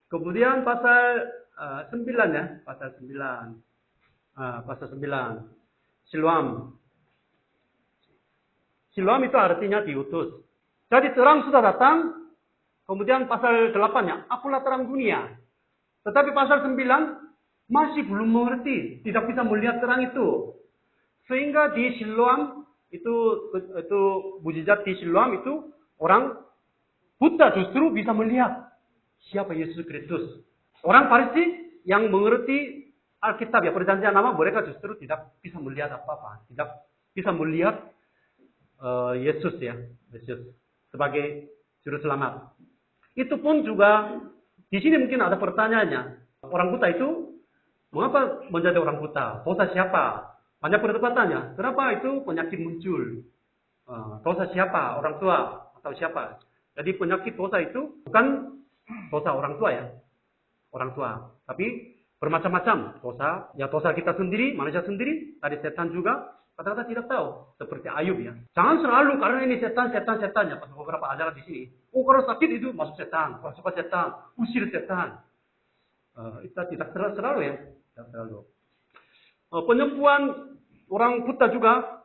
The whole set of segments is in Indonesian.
Kemudian pasal 9 ya, pasal 9. Pasal 9. Siloam. Siloam itu artinya diutus. Jadi terang sudah datang, kemudian pasal 8-nya, akulah terang dunia. Tetapi pasal 9 masih belum mengerti, tidak bisa melihat terang itu. Sehingga di Siloam itu mujizat di Siloam itu orang buta justru bisa melihat siapa Yesus Kristus. Orang Farisi yang mengerti Alkitab ya perjanjian lama, mereka justru tidak bisa melihat apa-apa, tidak bisa melihat Yesus ya, Yesus sebagai juru selamat. Itu pun juga di sini mungkin ada pertanyaannya. Orang buta itu mengapa menjadi orang buta? Dosa siapa? Banyak perdebatannya. Kenapa itu penyakit muncul? Dosa siapa? Orang tua atau siapa? Jadi penyakit dosa itu bukan dosa orang tua ya. Orang tua. Tapi bermacam-macam dosa. Ya dosa kita sendiri, manusia sendiri. Tadi setan juga. Kata-kata tidak tahu. Seperti Ayub ya. Jangan selalu karena ini setan-setannya. Pas beberapa ajaran di sini. Oh kalau sakit itu masuk setan. Kalau suka setan. Usir setan. Itu tidak selalu ya. Tidak selalu. Penyembuhan orang buta juga,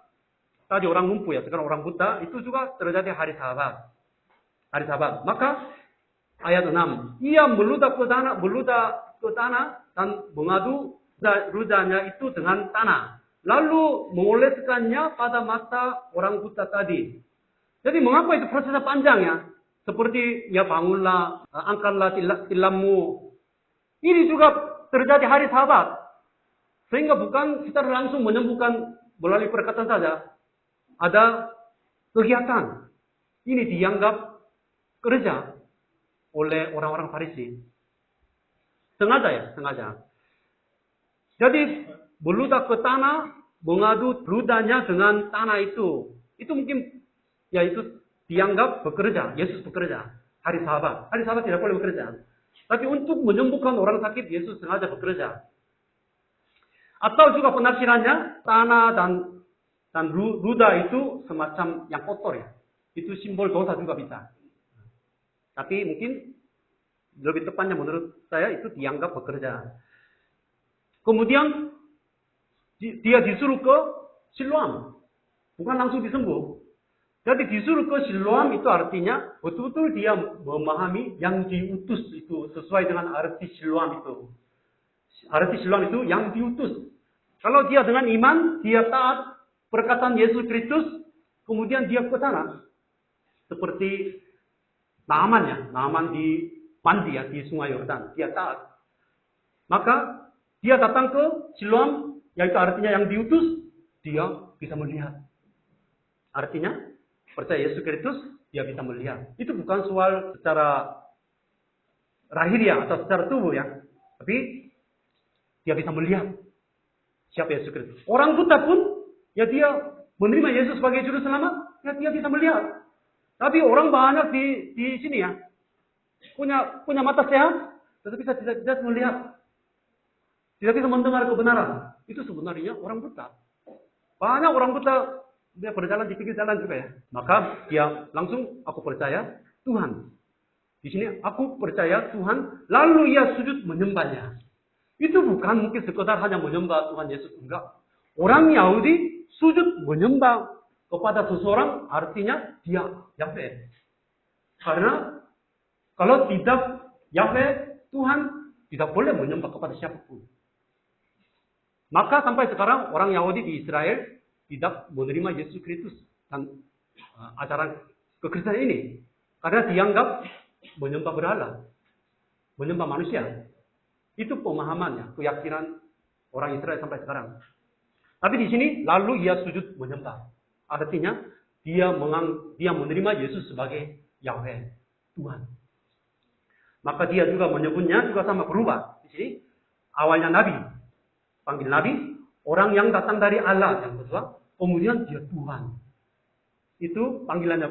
tadi orang lumpuh ya, sekarang orang buta, itu juga terjadi hari Sabat. Hari Sabat. Maka ayat 6, ia meludah ke tanah dan mengadu ludahnya itu dengan tanah. Lalu mengoleskannya pada mata orang buta tadi. Jadi mengapa itu prosesnya panjang ya? Seperti ya bangunlah, angkatlah tilammu. Ini juga terjadi hari Sabat. Sehingga bukan secara langsung menyembuhkan melalui perkataan saja. Ada kegiatan. Ini dianggap kerja oleh orang-orang Farisi. Sengaja ya, sengaja. Jadi meludah ke tanah, mengadu ludahnya dengan tanah itu. Itu mungkin, ya itu dianggap bekerja. Yesus bekerja. Hari Sabat. Hari Sabat tidak boleh bekerja. Tapi untuk menyembuhkan orang sakit, Yesus sengaja bekerja. Atau juga penafsirannya, tanah dan ludah itu semacam yang kotor ya. Itu simbol dosa juga bisa. Tapi mungkin lebih tepatnya menurut saya itu dianggap bekerja. Kemudian dia disuruh ke Siloam. Bukan langsung disembuh. Jadi disuruh ke Siloam itu artinya betul-betul dia memahami yang diutus itu sesuai dengan arti Siloam itu. Arti Siloam itu yang diutus. Kalau dia dengan iman, dia taat perkataan Yesus Kristus, kemudian dia ke sana. Seperti Naaman ya, Naaman di mandi ya, di sungai Yordan. Dia taat. Maka dia datang ke Siloam, yaitu artinya yang diutus, dia bisa melihat. Artinya, percaya Yesus Kristus, dia bisa melihat. Itu bukan soal secara lahiriah atau secara tubuh ya. Tapi dia bisa melihat siapa Yesus Kristus. Orang buta pun, ya dia menerima Yesus sebagai juru selamat, ya dia bisa melihat. Tapi orang banyak di sini ya, punya mata sehat, tetapi tidak melihat. Tidak bisa mendengar kebenaran. Itu sebenarnya orang buta. Banyak orang buta, dia berjalan di pinggir jalan juga ya. Maka dia langsung, aku percaya Tuhan. Di sini, aku percaya Tuhan, lalu ia sujud menyembahnya. Itu bukan mungkin sekedar hanya menyembah Tuhan Yesus. Enggak. Orang Yahudi sujud menyembah kepada seseorang artinya dia Yahweh. Karena kalau tidak Yahweh, Tuhan tidak boleh menyembah kepada siapapun. Maka sampai sekarang orang Yahudi di Israel tidak menerima Yesus Kristus dan ajaran kekristenan ini. Karena dianggap menyembah berhala. Menyembah manusia. Itu pemahamannya, keyakinan orang Israel sampai sekarang. Tapi di sini lalu ia sujud menyembah. Artinya dia menerima Yesus sebagai Yahweh, Tuhan. Maka dia juga menyebutnya juga sama berubah. Di sini awalnya nabi, panggil nabi, orang yang datang dari Allah yang kedua, kemudian dia Tuhan. Itu panggilannya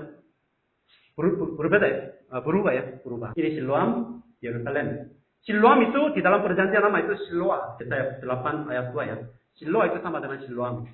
berbeda ya, berubah. Ini Siloam, Yerusalem. Siloam itu di dalam perjanjian lama itu Siloa. Ayat 8 ayat 2 ya. Siloa itu sama dengan Siloam.